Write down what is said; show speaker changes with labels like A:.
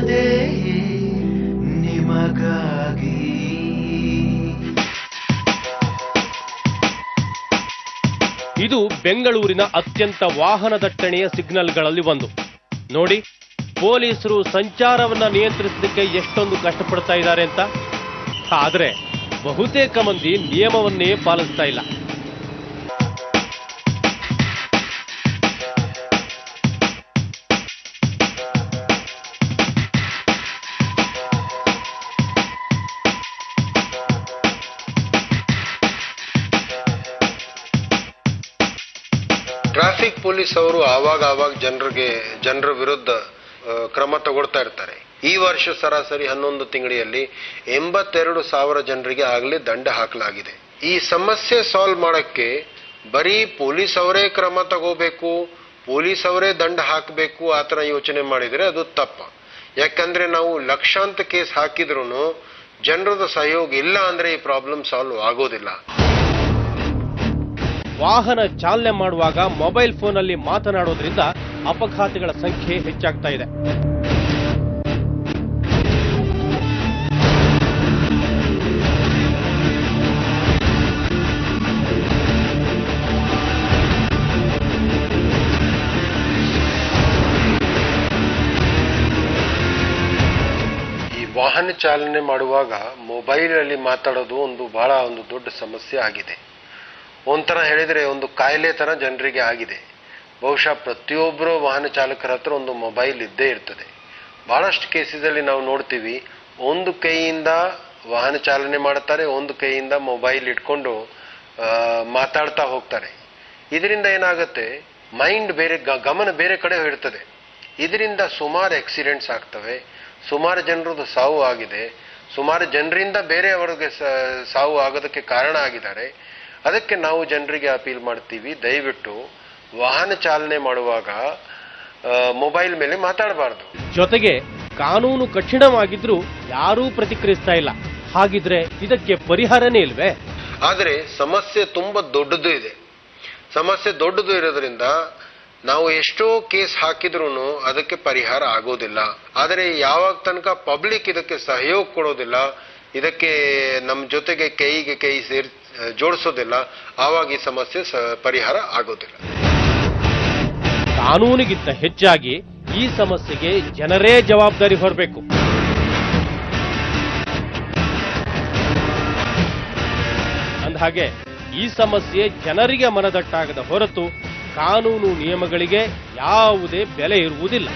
A: ಇರುವುದೇ ನಿಮಗಾಗಿ.
B: ಇದು ಬೆಂಗಳೂರಿನ ಅತ್ಯಂತ ವಾಹನ ದಟ್ಟಣೆಯ ಸಿಗ್ನಲ್ಗಳಲ್ಲಿ ಒಂದು. ನೋಡಿ, ಪೊಲೀಸರು ಸಂಚಾರವನ್ನ ನಿಯಂತ್ರಿಸಲಿಕ್ಕೆ ಎಷ್ಟೊಂದು ಕಷ್ಟಪಡ್ತಾ ಇದ್ದಾರೆ ಅಂತ. ಆದ್ರೆ ಬಹುತೇಕ ಮಂದಿ ನಿಯಮವನ್ನೇ ಪಾಲಿಸ್ತಾ ಇಲ್ಲ.
C: ಟ್ರಾಫಿಕ್ ಪೊಲೀಸ್ ಅವರು ಆವಾಗ ಜನರ ವಿರುದ್ಧ ಕ್ರಮ ತಗೊಳ್ತಾ ಇರ್ತಾರೆ. ಈ ವರ್ಷ ಸರಾಸರಿ 11 ತಿಂಗಳಲ್ಲಿ 82,000 ಜನರಿಗೆ ಆಗಲೇ ದಂಡ ಹಾಕಲಾಗಿದೆ. ಈ ಸಮಸ್ಯೆ ಸಾಲ್ವ್ ಮಾಡಕ್ಕೆ ಬರೀ ಪೊಲೀಸ್ ಅವರೇ ಕ್ರಮ ತಗೋಬೇಕು, ಪೊಲೀಸ್ ಅವರೇ ದಂಡ ಹಾಕಬೇಕು ಆ ಥರ ಯೋಚನೆ ಮಾಡಿದರೆ ಅದು ತಪ್ಪ. ಯಾಕಂದ್ರೆ ನಾವು ಲಕ್ಷಾಂತರ ಕೇಸ್ ಹಾಕಿದ್ರು ಜನರದ ಸಹಯೋಗ ಇಲ್ಲ ಅಂದ್ರೆ ಈ ಪ್ರಾಬ್ಲಮ್ ಸಾಲ್ವ್ ಆಗೋದಿಲ್ಲ.
B: ವಾಹನ ಚಾಲನೆ ಮಾಡುವಾಗ ಮೊಬೈಲ್ ಫೋನಲ್ಲಿ ಮಾತನಾಡೋದ್ರಿಂದ ಅಪಘಾತಗಳ ಸಂಖ್ಯೆ ಹೆಚ್ಚಾಗ್ತಾ ಇದೆ.
C: ಈ ವಾಹನ ಚಾಲನೆ ಮಾಡುವಾಗ ಮೊಬೈಲ್ ಅಲ್ಲಿ ಮಾತಾಡೋದು ಬಹಳ ದೊಡ್ಡ ಸಮಸ್ಯೆ ಆಗಿದೆ. ಒಂಥರ ಹೇಳಿದ್ರೆ ಒಂದು ಕಾಯಿಲೆ ತರ ಜನರಿಗೆ ಆಗಿದೆ. ಬಹುಶಃ ಪ್ರತಿಯೊಬ್ಬರು ವಾಹನ ಚಾಲಕರ ಹತ್ರ ಒಂದು ಮೊಬೈಲ್ ಇದ್ದೇ ಇರ್ತದೆ. ಬಹಳಷ್ಟು ಕೇಸಲ್ಲಿ ನಾವು ನೋಡ್ತೀವಿ, ಒಂದು ಕೈಯಿಂದ ವಾಹನ ಚಾಲನೆ ಮಾಡ್ತಾರೆ, ಒಂದು ಕೈಯಿಂದ ಮೊಬೈಲ್ ಇಟ್ಕೊಂಡು ಮಾತಾಡ್ತಾ ಹೋಗ್ತಾರೆ. ಇದರಿಂದ ಏನಾಗುತ್ತೆ, ಮೈಂಡ್ ಗಮನ ಬೇರೆ ಕಡೆ ಇರ್ತದೆ. ಇದರಿಂದ ಸುಮಾರು ಆಕ್ಸಿಡೆಂಟ್ಸ್ ಆಗ್ತವೆ, ಸುಮಾರು ಜನರದ್ದು ಸಾವು ಆಗಿದೆ, ಸುಮಾರು ಜನರಿಂದ ಬೇರೆಯವರಿಗೆ ಸಾವು ಆಗೋದಕ್ಕೆ ಕಾರಣ ಆಗಿದ್ದಾರೆ. ಅದಕ್ಕೆ ನಾವು ಜನರಿಗೆ ಅಪೀಲ್ ಮಾಡ್ತೀವಿ, ದಯವಿಟ್ಟು ವಾಹನ ಚಾಲನೆ ಮಾಡುವಾಗ ಮೊಬೈಲ್ ಮೇಲೆ ಮಾತಾಡಬಾರ್ದು.
B: ಜೊತೆಗೆ ಕಾನೂನು ಕಠಿಣವಾಗಿದ್ರೂ ಯಾರೂ ಪ್ರತಿಕ್ರಿಯಿಸ್ತಾ ಇಲ್ಲ. ಹಾಗಿದ್ರೆ ಇದಕ್ಕೆ ಪರಿಹಾರನೇ ಇಲ್ವೇ?
C: ಆದರೆ ಸಮಸ್ಯೆ ತುಂಬಾ ದೊಡ್ಡದು ಇದೆ. ಸಮಸ್ಯೆ ದೊಡ್ಡದು ಇರೋದ್ರಿಂದ ನಾವು ಎಷ್ಟೋ ಕೇಸ್ ಹಾಕಿದ್ರು ಅದಕ್ಕೆ ಪರಿಹಾರ ಆಗೋದಿಲ್ಲ. ಆದರೆ ಯಾವಾಗ ತನಕ ಪಬ್ಲಿಕ್ ಇದಕ್ಕೆ ಸಹಯೋಗ ಕೊಡೋದಿಲ್ಲ, ಇದಕ್ಕೆ ನಮ್ಮ ಜೊತೆಗೆ ಕೈಗೆ ಕೈ ಜೋಡಿಸೋದಿಲ್ಲ, ಆವಾಗ ಈ ಸಮಸ್ಯೆ ಪರಿಹಾರ ಆಗೋದಿಲ್ಲ.
B: ಕಾನೂನಿಗಿಂತ ಹೆಚ್ಚಾಗಿ ಈ ಸಮಸ್ಯೆಗೆ ಜನರೇ ಜವಾಬ್ದಾರಿ ಹೊರಬೇಕು. ಅಂದಹಾಗೆ ಈ ಸಮಸ್ಯೆ ಜನರಿಗೆ ಮನದಟ್ಟಾಗದ ಹೊರತು ಕಾನೂನು ನಿಯಮಗಳಿಗೆ ಯಾವುದೇ ಬೆಲೆ ಇರುವುದಿಲ್ಲ.